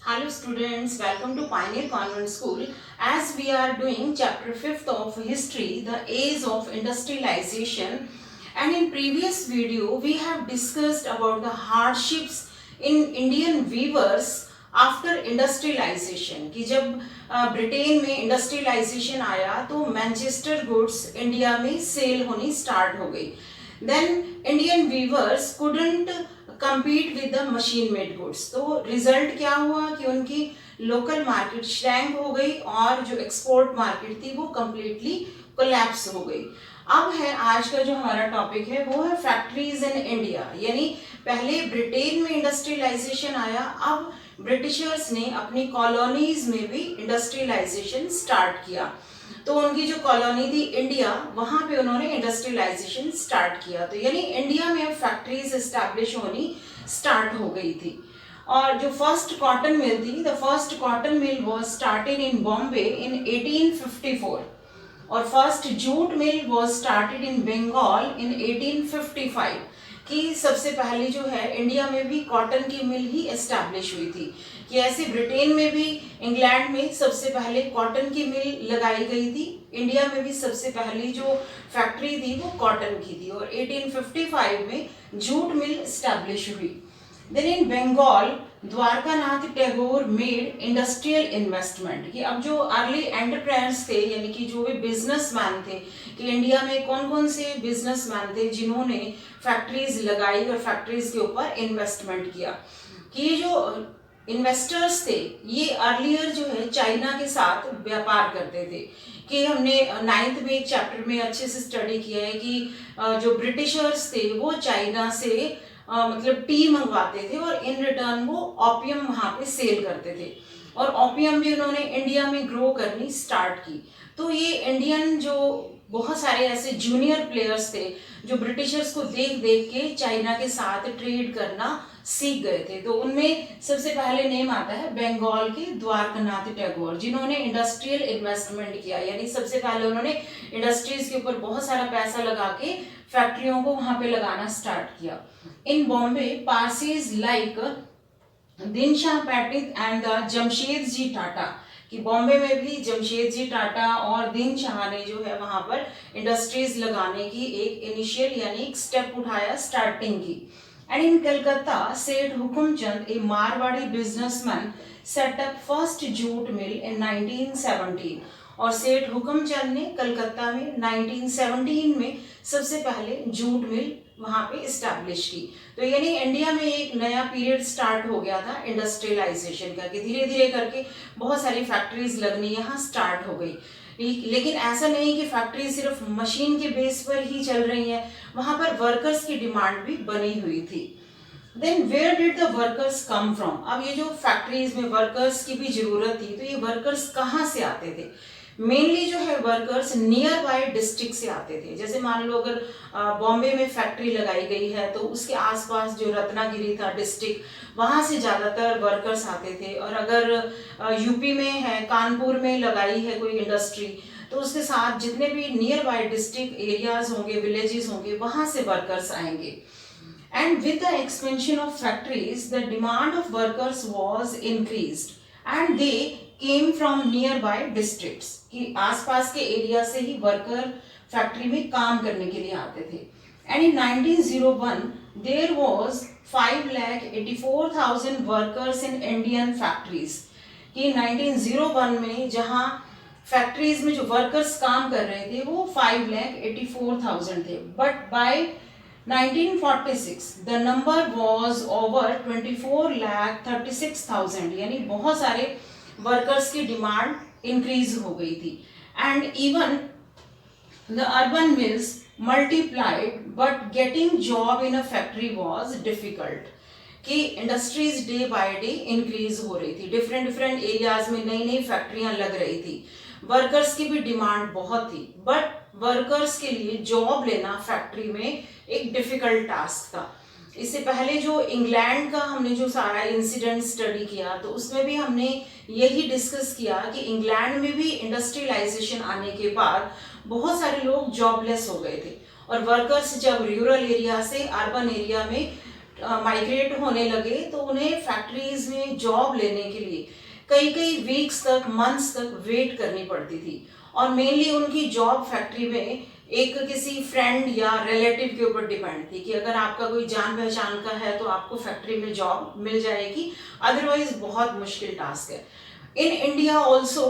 Hello students, welcome to Pioneer Convent School. As we are doing chapter 5th of history, the age of industrialization, and in previous video we have discussed about the hardships in Indian weavers after industrialization कि जब Britain में industrialization आया तो Manchester goods India में sale होनी start हो गई. Then Indian weavers couldn't compete with the machine made goods. तो रिजल्ट क्या हुआ कि उनकी लोकल मार्केट श्रैंक हो गई और जो एक्सपोर्ट मार्केट थी वो कम्प्लीटली कोलैप्स हो गई. अब है आज का जो हमारा टॉपिक है वो है फैक्ट्रीज इन इंडिया. यानी पहले ब्रिटेन में इंडस्ट्रियलाइजेशन आया, अब ब्रिटिशर्स ने अपनी कॉलोनीज में भी इंडस्ट्रियलाइजेशन स्टार्ट किया. तो उनकी जो कॉलोनी थी इंडिया, वहां पे उन्होंने इंडस्ट्रियलाइजेशन स्टार्ट किया. तो यानी इंडिया में अब फैक्ट्रीज एस्टैब्लिश होनी स्टार्ट हो गई थी. और जो फर्स्ट कॉटन मिल थी, the first cotton mill was started in Bombay in 1854 और first jute mill was started in Bengal in 1855 कि सबसे पहले जो है इंडिया में भी कॉटन की मिल ही एस्टैब्लिश हुई थी. कि ऐसे ब्रिटेन में भी, इंग्लैंड में सबसे पहले कॉटन की मिल लगाई गई थी, इंडिया में भी सबसे पहली जो फैक्ट्री थी वो कॉटन की थी और 1855 में जूट मिल एस्टैब्लिश हुई. Then in Bengal Dwarkanath Tagore made industrial investment कि अब जो अर्ली एंटरप्रेन्योर्स थे यानी कि जो भी बिजनेसमैन थे, कि इंडिया में कौन कौन से बिजनेसमैन थे जिन्होंने फैक्ट्रीज लगाई और फैक्ट्रीज के ऊपर इन्वेस्टमेंट किया. कि ये जो इन्वेस्टर्स थे ये अर्लियर जो है चाइना के साथ व्यापार करते थे. कि हमने 9th में एक चैप्टर में अच्छे से स्टडी किया है कि जो ब्रिटिशर्स थे वो चाइना से मतलब टी मंगवाते थे और इन रिटर्न वो ओपियम वहां पे सेल करते थे और ओपियम भी उन्होंने इंडिया में ग्रो करनी स्टार्ट की. तो ये इंडियन जो बहुत सारे ऐसे जूनियर प्लेयर्स थे जो ब्रिटिशर्स को देख देख के चाइना के साथ ट्रेड करना सीख गए थे. तो उनमें सबसे पहले नेम आता है बंगाल के द्वारकानाथ टैगोर जिन्होंने इंडस्ट्रियल इन्वेस्टमेंट किया. यानी सबसे पहले उन्होंने इंडस्ट्रीज के ऊपर बहुत सारा पैसा लगा के फैक्ट्रियों को वहां पे लगाना स्टार्ट किया. In Bombay Parsis like Dinshaw Petit and the Jamsetji Tata कि बॉम्बे में भी जमशेद जी टाटा और दिन शाह ने जो है वहां पर इंडस्ट्रीज लगाने की एक इनिशियल यानी एक स्टेप उठाया, स्टार्टिंग की. And in Calcutta Seth Hukumchand a Marwari businessman set up first jute mill in 1917 और सेठ हुकुमचंद ने कलकत्ता में 1917 में सबसे पहले जूट मिल वहां पे इस्टेब्लिश की. तो यानी इंडिया में एक नया पीरियड स्टार्ट हो गया था इंडस्ट्रियलाइजेशन का कि धीरे धीरे करके बहुत सारी फैक्ट्रीज लगनी यहाँ स्टार्ट हो गई. लेकिन ऐसा नहीं कि फैक्ट्री सिर्फ मशीन के बेस पर ही चल रही है, वहां पर वर्कर्स की डिमांड भी बनी हुई थी. Then where did the workers come from. अब ये जो फैक्ट्रीज में वर्कर्स की भी जरूरत थी तो ये वर्कर्स कहाँ से आते थे. मेनली जो है वर्कर्स नियर बाय डिस्ट्रिक्ट से आते थे. जैसे मान लो अगर बॉम्बे में फैक्ट्री लगाई गई है तो उसके आसपास जो रत्नागिरी था डिस्ट्रिक्ट वहां से ज्यादातर वर्कर्स आते थे. और अगर यूपी में है, कानपुर में लगाई है कोई इंडस्ट्री तो उसके साथ जितने भी नियर बाय डिस्ट्रिक्ट एरियाज होंगे, विलेजेस होंगे, वहां से वर्कर्स आएंगे. And with the expansion of factories, the demand of workers was increased and they came from nearby districts. कि आसपास के एरिया से ही वर्कर फैक्ट्री में काम करने के लिए आते थे. And in 1901 there was 5,84,000 workers in Indian factories. कि 1901 में जहां फैक्ट्रीज में जो वर्कर्स काम कर रहे थे वो 5,84,000 थे. But by 1946 the number was over 24,36,000 यानी बहुत सारे वर्कर्स की डिमांड इंक्रीज हो गई थी. And even the urban mills multiplied but getting job in a factory was difficult. कि industries day by day increase हो रही थी, डिफरेंट डिफरेंट एरियाज में नई नई फैक्ट्रियां लग रही थी, वर्कर्स की भी डिमांड बहुत थी. बट वर्कर्स के लिए जॉब लेना फैक्ट्री में एक डिफिकल्ट टास्क था. इससे पहले जो इंग्लैंड का हमने जो सारा इंसिडेंट स्टडी किया तो उसमें भी हमने यही डिस्कस किया कि इंग्लैंड में भी इंडस्ट्रियलाइजेशन आने के बाद बहुत सारे लोग जॉबलेस हो गए थे और वर्कर्स जब रूरल एरिया से अर्बन एरिया में माइग्रेट होने लगे तो उन्हें फैक्ट्रीज में जॉब लेने के लिए कई कई वीक्स तक, मंथ्स तक वेट करनी पड़ती थी। और मेनली उनकी जॉब फैक्ट्री में एक किसी फ्रेंड या रिलेटिव के ऊपर डिपेंड थी कि अगर आपका कोई जान पहचान का है तो आपको फैक्ट्री में जॉब मिल जाएगी, अदरवाइज बहुत मुश्किल टास्क है। In India also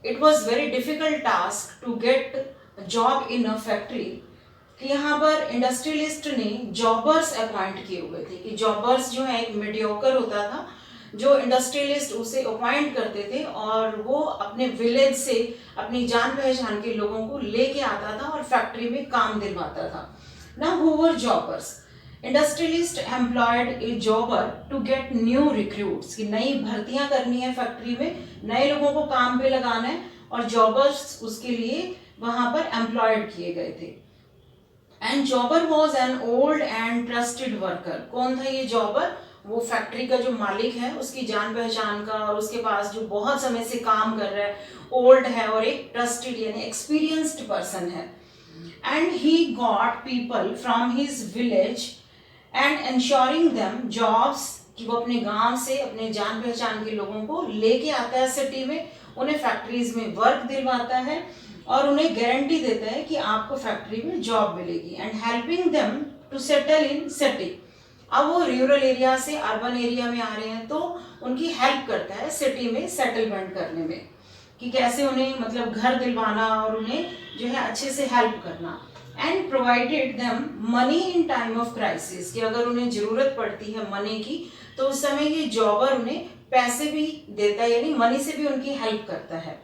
it was very difficult task to get job in a factory, कि यहाँ पर इंडस्ट्रियलिस्ट ने जॉबर्स अपॉइंट किए हुए थे, कि जॉबर्स जो है एक मीडियोकर होता था जो इंडस्ट्रियलिस्ट उसे अपॉइंट करते थे और वो अपने विलेज से अपनी जान पहचान के लोगों को लेके आता था और फैक्ट्री में काम दिलवाता था। Now who were jobbers? Industrialist employed a jobber to get new recruits, कि नई भर्तियां करनी है फैक्ट्री में, नए लोगों को काम पे लगाना है, और जॉबर्स उसके लिए वहां पर एम्प्लॉयड किए गए थे। And जॉबर was an old and trusted worker. कौन था ये जॉबर? वो फैक्ट्री का जो मालिक है उसकी जान पहचान का और उसके पास जो बहुत समय से काम कर रहा है, ओल्ड है और एक ट्रस्टेड यानी एक्सपीरियंस्ड पर्सन है। And he got people from his village and ensuring them jobs, कि वो अपने गांव से अपने जान पहचान के लोगों को लेके आता है सिटी में, उन्हें फैक्ट्रीज में वर्क दिलवाता है और उन्हें गारंटी देता है कि आपको फैक्ट्री में जॉब मिलेगी। And helping them to settle in city. अब वो रूरल एरिया से अर्बन एरिया में आ रहे हैं तो उनकी हेल्प करता है सिटी में सेटलमेंट करने में, कि कैसे उन्हें मतलब घर दिलवाना और उन्हें जो है अच्छे से हेल्प करना। And provided them money in time of crisis, कि अगर उन्हें जरूरत पड़ती है मनी की तो उस समय ये जॉबर उन्हें पैसे भी देता है, यानी मनी से भी उनकी हेल्प करता है।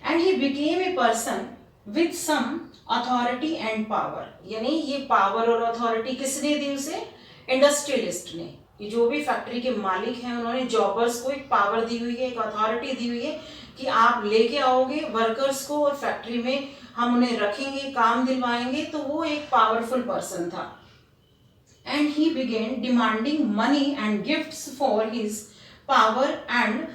And he became a person with some authority and power, यानी ये पावर और अथॉरिटी किसने दी उसे? इंडस्ट्रियलिस्ट ने, कि जो भी फैक्ट्री के मालिक हैं उन्होंने जॉबर्स को एक पावर दी हुई है, एक अथॉरिटी दी हुई है कि आप लेके आओगे वर्कर्स को और फैक्ट्री में हम उन्हें रखेंगे, काम दिलवाएंगे, तो वो एक पावरफुल पर्सन था। And he begin demanding money and gifts for his power and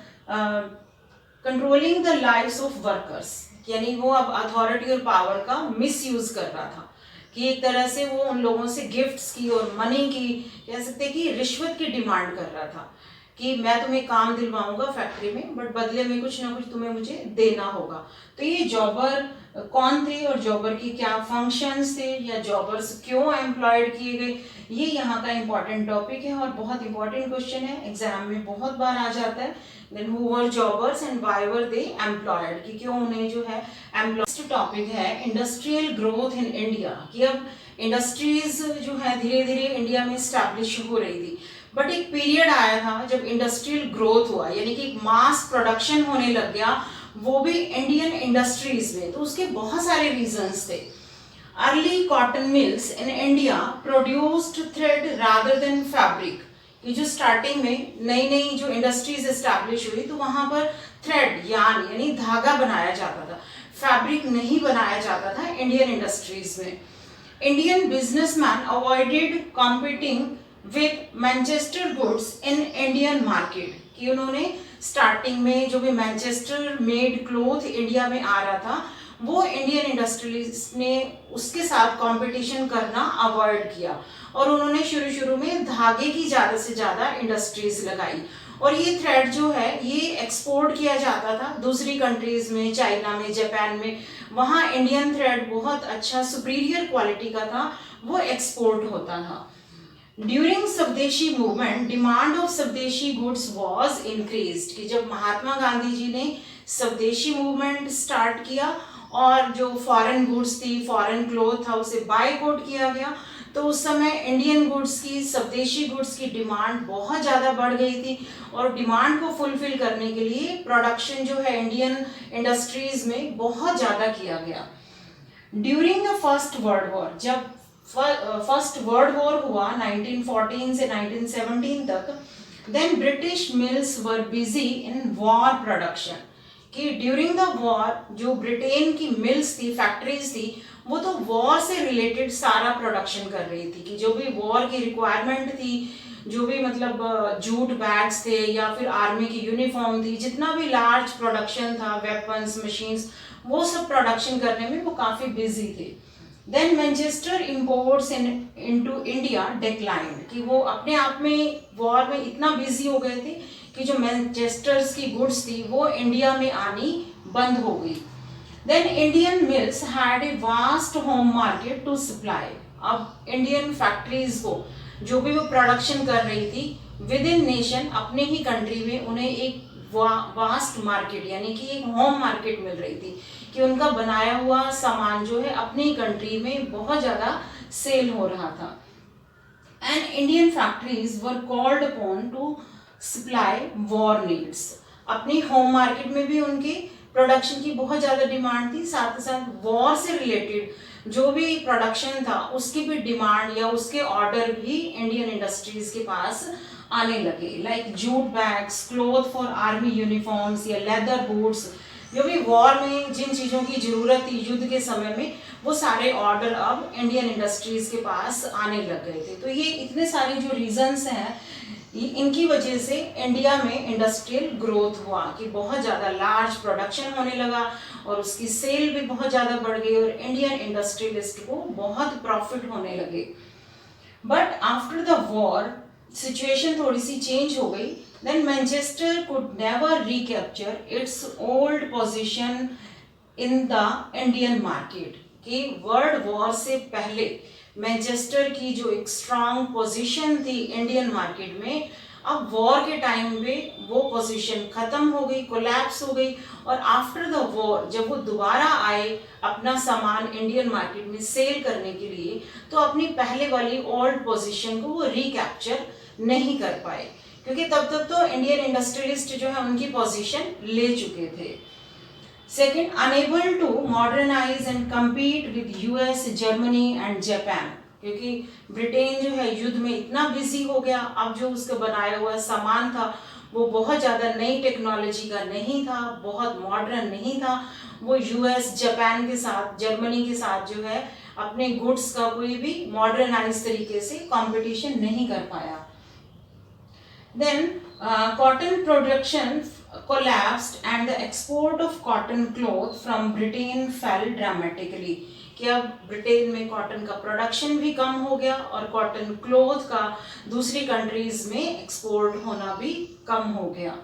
controlling the lives of workers, यानी वो अब अथॉरिटी और पावर का मिसयूज कर रहा था, कि एक तरह से वो उन लोगों से गिफ्ट्स की और मनी की, कह सकते कि रिश्वत की डिमांड कर रहा था, कि मैं तुम्हें काम दिलवाऊंगा फैक्ट्री में बट बदले में कुछ ना कुछ तुम्हें मुझे देना होगा। तो ये जॉबर कौन थे और जॉबर की क्या फंक्शंस थे या जॉबर्स क्यों एम्प्लॉयड किए गए, ये यहाँ का इंपॉर्टेंट टॉपिक है और बहुत इंपॉर्टेंट क्वेश्चन है, एग्जाम में बहुत बार आ जाता है। Then who were jobbers and why were they employed, कि क्यों उन्हें जो है एम्प्लॉयड। टॉपिक है इंडस्ट्रियल ग्रोथ इन इंडिया, कि अब इंडस्ट्रीज जो है धीरे धीरे इंडिया में स्टैब्लिश हो रही थी, बट एक पीरियड आया था जब इंडस्ट्रियल ग्रोथ हुआ, यानी कि मास प्रोडक्शन होने लग गया, वो भी इंडियन इंडस्ट्रीज में। तो उसके बहुत सारे रीजंस थे। Early cotton mills in India produced thread rather than fabric, कि जो स्टार्टिंग में नई नई जो इंडस्ट्रीज एस्टैब्लिश हुई तो वहां पर थ्रेड यानी धागा बनाया जाता था, फैब्रिक नहीं बनाया जाता था इंडियन इंडस्ट्रीज में। Indian businessman avoided competing with Manchester goods in Indian market, कि उन्होंने स्टार्टिंग में जो भी मैनचेस्टर मेड क्लोथ इंडिया में आ रहा था वो इंडियन इंडस्ट्रीज ने उसके साथ कंपटीशन करना अवॉइड किया और उन्होंने शुरू में धागे की ज़्यादा से ज़्यादा इंडस्ट्रीज लगाई और ये थ्रेड जो है ये एक्सपोर्ट किया जाता था दूसरी कंट्रीज में, चाइना में, जापान में। वहाँ इंडियन थ्रेड बहुत अच्छा सुपीरियर क्वालिटी का था, वो एक्सपोर्ट होता था। ड्यूरिंग स्वदेशी मूवमेंट डिमांड ऑफ स्वदेशी गुड्स वॉज इंक्रीज्ड, कि जब महात्मा गांधी जी ने स्वदेशी मूवमेंट स्टार्ट किया और जो फॉरेन गुड्स थी, फॉरेन क्लोथ था, उसे बायकॉट किया गया, तो उस समय इंडियन गुड्स की, स्वदेशी गुड्स की डिमांड बहुत ज़्यादा बढ़ गई थी और डिमांड को फुलफिल करने के लिए प्रोडक्शन जो है इंडियन इंडस्ट्रीज में बहुत ज़्यादा किया गया। During the first world war, जब फर्स्ट वर्ल्ड वॉर हुआ 1914 से 1917 तक, then British mills were busy in war production, कि ड्यूरिंग द वॉर जो ब्रिटेन की मिल्स थी, फैक्ट्रीज थी, वो तो वॉर से रिलेटेड सारा प्रोडक्शन कर रही थी, कि जो भी वॉर की रिक्वायरमेंट थी, जो भी मतलब जूट बैग्स थे या फिर आर्मी की यूनिफॉर्म थी, जितना भी लार्ज प्रोडक्शन था, वेपन्स, मशीन्स, वो सब प्रोडक्शन करने में वो काफ़ी बिजी थे। Then Manchester imports into India declined, कि वो अपने आप में वॉर में इतना बिजी हो गए थे कि जो मैनचेस्टर्स की गुड्स थी वो इंडिया में आनी बंद हो गई। Then Indian mills had a vast home market to supply. अब इंडियन फैक्ट्रीज को जो भी वो प्रोडक्शन कर रही थी विद इन नेशन, अपने ही कंट्री में उन्हें एक वास्ट मार्केट यानी कि एक होम मार्केट मिल रही थी, कि उनका बनाया हुआ सामान जो है अपनी कंट्री में बहुत ज़्यादा सेल हो रहा था। And Indian factories were called upon two supply war needs. अपनी होम मार्केट में भी उनके प्रोडक्शन की बहुत ज़्यादा डिमांड थी, साथ ही साथ वॉर से रिलेटेड जो भी प्रोडक्शन था उसकी भी डिमांड या उसके ऑर्डर भी इंडियन इंडस्ट्रीज के पास आने लगे, like jute bags, cloth for army uniforms या लेदर बूट्स। जो भी वॉर में जिन चीज़ों की ज़रूरत थी युद्ध के समय में, वो सारे ऑर्डर अब इंडियन इंडस्ट्रीज के पास आने लग गए थे। तो ये इतने सारे जो रीजंस हैं, इनकी वजह से इंडिया में इंडस्ट्रियल ग्रोथ हुआ, कि बहुत ज़्यादा लार्ज प्रोडक्शन होने लगा और उसकी सेल भी बहुत ज़्यादा बढ़ गई और इंडियन इंडस्ट्रियलिस्ट को बहुत प्रॉफिट होने लगे। But after the war situation थोड़ी सी चेंज हो गई। Then Manchester could never recapture its old position in the Indian market, कि वर्ल्ड वॉर से पहले मैनचेस्टर की जो एक स्ट्रांग पोजीशन थी इंडियन मार्केट में, अब वॉर के टाइम पे वो पोजीशन खत्म हो गई, कोलैप्स हो गई। और आफ्टर द वॉर जब वो दोबारा आए अपना सामान इंडियन मार्केट में सेल करने के लिए, तो अपनी पहले वाली ओल्ड पोजीशन को वो रिकैप्चर नहीं कर पाए, क्योंकि तब तक तो इंडियन इंडस्ट्रियलिस्ट जो है उनकी पोजीशन ले चुके थे। Second, unable to modernise and compete with US, Germany and Japan, क्योंकि ब्रिटेन जो है युद्ध में इतना बिजी हो गया, अब जो उसका बनाया हुआ सामान था वो बहुत ज़्यादा नई टेक्नोलॉजी का नहीं था, बहुत मॉडर्न नहीं था। वो यूएस, जापान के साथ, जर्मनी के साथ जो है अपने गुड्स का कोई भी मॉडर्नाइज तरीके से कंपटीशन नहीं कर पाया। Then cotton production collapsed and the export of cotton cloth from Britain fell dramatically, कि अब ब्रिटेन में कॉटन का प्रोडक्शन भी कम हो गया और कॉटन क्लॉथ का दूसरी कंट्रीज में एक्सपोर्ट होना भी कम हो गया।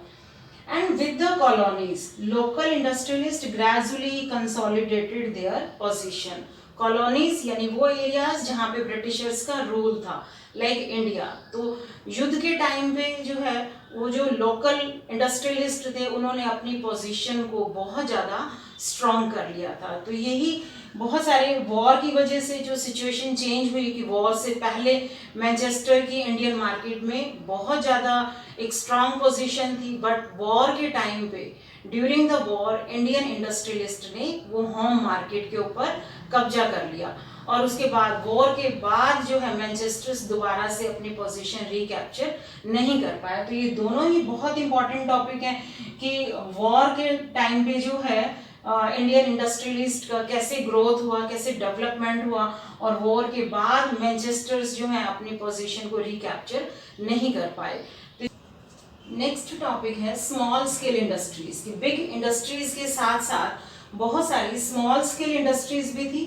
And with the colonies, local industrialists gradually consolidated their position. Colonies यानी वो एरियाज जहाँ पे ब्रिटिशर्स का रूल था, लाइक इंडिया। तो युद्ध के टाइम पे जो है वो जो लोकल इंडस्ट्रियलिस्ट थे उन्होंने अपनी पोजीशन को बहुत ज़्यादा स्ट्रॉन्ग कर लिया था। तो यही बहुत सारे वॉर की वजह से जो सिचुएशन चेंज हुई, कि वॉर से पहले मैनचेस्टर की इंडियन मार्केट में बहुत ज़्यादा एक स्ट्रॉन्ग पोजीशन थी, बट वॉर के टाइम पे during the war Indian industrialist ने वो होम मार्केट के ऊपर कब्जा कर लिया और उसके बाद वॉर के बाद जो है मैनचेस्टर दोबारा से अपनी पोजीशन रिकैप्चर नहीं कर पाया। तो ये दोनों ही बहुत इंपॉर्टेंट टॉपिक हैं कि वॉर के टाइम पे जो है इंडियन इंडस्ट्रियलिस्ट का कैसे ग्रोथ हुआ, कैसे डेवलपमेंट हुआ, और वॉर के बाद मैनचेस्टर्स जो है अपनी पोजीशन को रिकैप्चर नहीं कर पाए। नेक्स्ट टॉपिक है स्मॉल स्केल इंडस्ट्रीज, की बिग इंडस्ट्रीज के साथ साथ बहुत सारी स्मॉल स्केल इंडस्ट्रीज भी थी,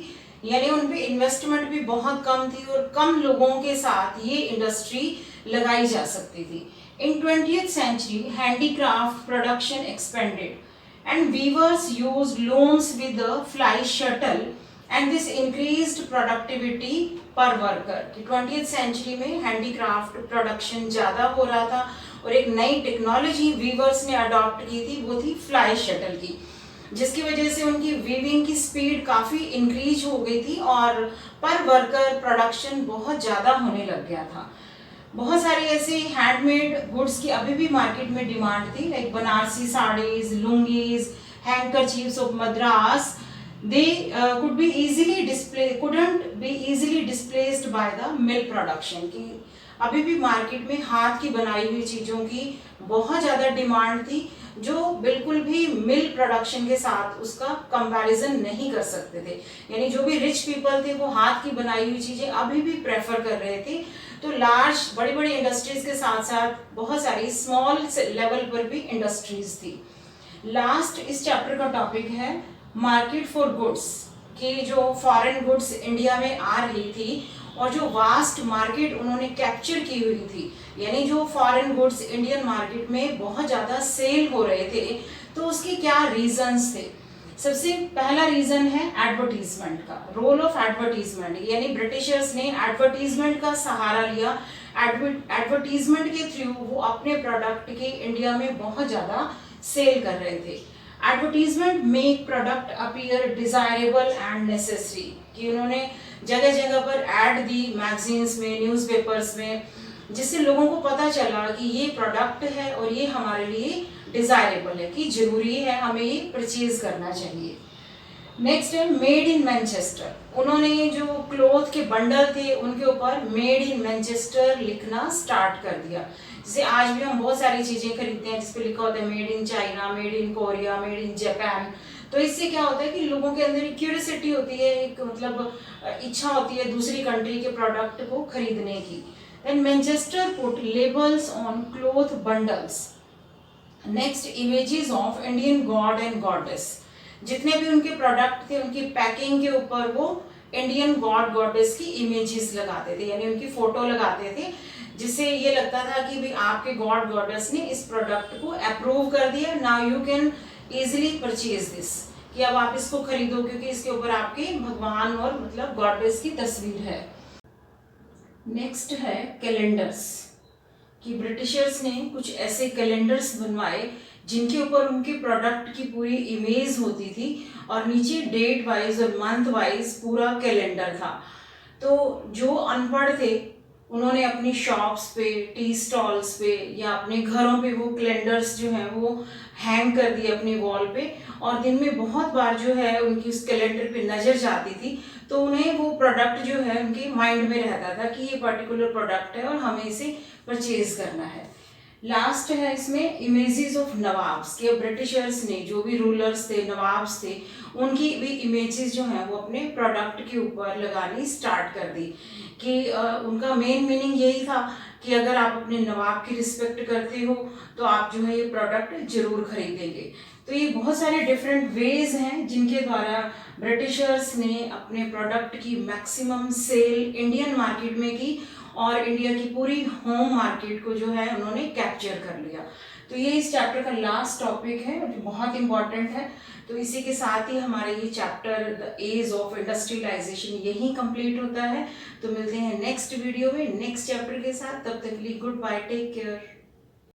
यानी उन पे इन्वेस्टमेंट भी बहुत कम थी और कम लोगों के साथ ये इंडस्ट्री लगाई जा सकती थी। इन 20th century handicraft production expanded and weavers used looms with the fly shuttle and this increased productivity per worker। कि 20th century में हैंडीक्राफ्ट प्रोडक्शन ज़्यादा हो रहा था और एक नई टेक्नोलॉजी वीवर्स ने अडॉप्ट की थी, वो थी फ्लाई शटल की, जिसकी वजह से उनकी वीविंग की स्पीड काफ़ी इंक्रीज हो गई थी और पर वर्कर प्रोडक्शन बहुत ज़्यादा होने लग गया था। बहुत सारे ऐसे हैंडमेड गुड्स की अभी भी मार्केट में डिमांड थी, like Banarasi saris, lungis, handkerchiefs of Madras. They couldn't be easily displaced by the mill production। की अभी भी मार्केट में हाथ की बनाई हुई चीज़ों की बहुत ज़्यादा डिमांड थी, जो बिल्कुल भी मिल प्रोडक्शन के साथ उसका कंपैरिजन नहीं कर सकते थे। यानी जो भी रिच पीपल थे वो हाथ की बनाई हुई चीज़ें अभी भी प्रेफर कर रहे थे। तो लार्ज बड़ी बड़ी इंडस्ट्रीज के साथ साथ बहुत सारी स्मॉल लेवल पर भी इंडस्ट्रीज थी। लास्ट इस चैप्टर का टॉपिक है मार्केट फॉर गुड्स। कि जो फॉरेन गुड्स इंडिया में आ रही थी और जो वास्ट मार्केट उन्होंने कैप्चर की हुई थी, यानी जो फॉरेन गुड्स इंडियन मार्केट में बहुत ज़्यादा सेल हो रहे थे, तो उसके क्या रीजंस थे। सबसे पहला रीजन है एडवर्टीजमेंट का, रोल ऑफ एडवर्टीजमेंट, यानी ब्रिटिशर्स ने एडवर्टीजमेंट का सहारा लिया। एडवर्टीजमेंट के थ्रू वो अपने प्रोडक्ट के इंडिया में बहुत ज़्यादा सेल कर रहे थे। Advertisement make product appear desirable and necessary, कि उन्होंने जगह जगह पर ऐड दी मैगजीन्स में, न्यूज़पेपर्स में, जिससे लोगों को पता चला कि ये प्रोडक्ट है और ये हमारे लिए डिजायरेबल है, कि जरूरी है, हमें ये परचेज करना चाहिए। नेक्स्ट है मेड इन मैनचेस्टर। उन्होंने जो क्लोथ के बंडल थे उनके ऊपर मेड इन मैनचेस्टर लिखना स्टार्ट कर दिया। जैसे आज भी हम बहुत सारी चीजें खरीदते हैं जिसपे लिखा होता है made in China, made in Korea, made in Japan. तो इससे क्या होता है कि लोगों के अंदर एक क्यूरियोसिटी होती है, एक मतलब इच्छा होती है दूसरी कंट्री के प्रोडक्ट को खरीदने की। Then Manchester put labels on cloth bundles. Next, images of Indian god and goddess. जितने भी उनके प्रोडक्ट थे उनकी पैकिंग के ऊपर वो इंडियन गॉड गॉडेस की इमेजेस लगाते थे, यानी उनकी फोटो लगाते थे, जिससे ये लगता था कि भाई आपके गॉड गॉडेस ने इस प्रोडक्ट को अप्रूव कर दिया, now you can easily purchase this, कि अब आप इसको खरीदो क्योंकि इसके ऊपर आपके भगवान और मतलब गॉडेस की तस्वीर है। नेक्स्ट है कैलेंडर्स, कि ब्रिटिशर्स ने कुछ ऐसे कैलेंडर्स बनवाए जिनके ऊपर उनके प्रोडक्ट की पूरी इमेज होती थी और नीचे डेट वाइज और मंथ वाइज पूरा कैलेंडर था। तो जो अनपढ़ थे उन्होंने अपनी शॉप्स पे, टी स्टॉल्स पे या अपने घरों पे वो कैलेंडर्स जो हैं वो हैंग कर दिए अपनी वॉल पे, और दिन में बहुत बार जो है उनकी उस कैलेंडर पे नज़र जाती थी, तो उन्हें वो प्रोडक्ट जो है उनके माइंड में रहता था कि ये पर्टिकुलर प्रोडक्ट है और हमें इसे परचेज करना है। लास्ट है इसमें इमेजेस ऑफ नवाब्स, के ब्रिटिशर्स ने जो भी रूलर्स थे, नवाब्स थे, उनकी भी इमेजेस जो हैं वो अपने प्रोडक्ट के ऊपर लगानी स्टार्ट कर दी, कि उनका मेन मीनिंग यही था कि अगर आप अपने नवाब की रिस्पेक्ट करते हो तो आप जो है ये प्रोडक्ट जरूर खरीदेंगे। तो ये बहुत सारे डिफरेंट वेज हैं जिनके द्वारा ब्रिटिशर्स ने अपने प्रोडक्ट की मैक्सिमम सेल इंडियन मार्केट में की और इंडिया की पूरी होम मार्केट को जो है उन्होंने कैप्चर कर लिया। तो ये इस चैप्टर का लास्ट टॉपिक है जो बहुत इंपॉर्टेंट है। तो इसी के साथ ही हमारा ये chapter the age of industrialisation यही कंप्लीट होता है। तो मिलते हैं नेक्स्ट वीडियो में नेक्स्ट चैप्टर के साथ, तब तक के लिए गुड बाय, टेक केयर।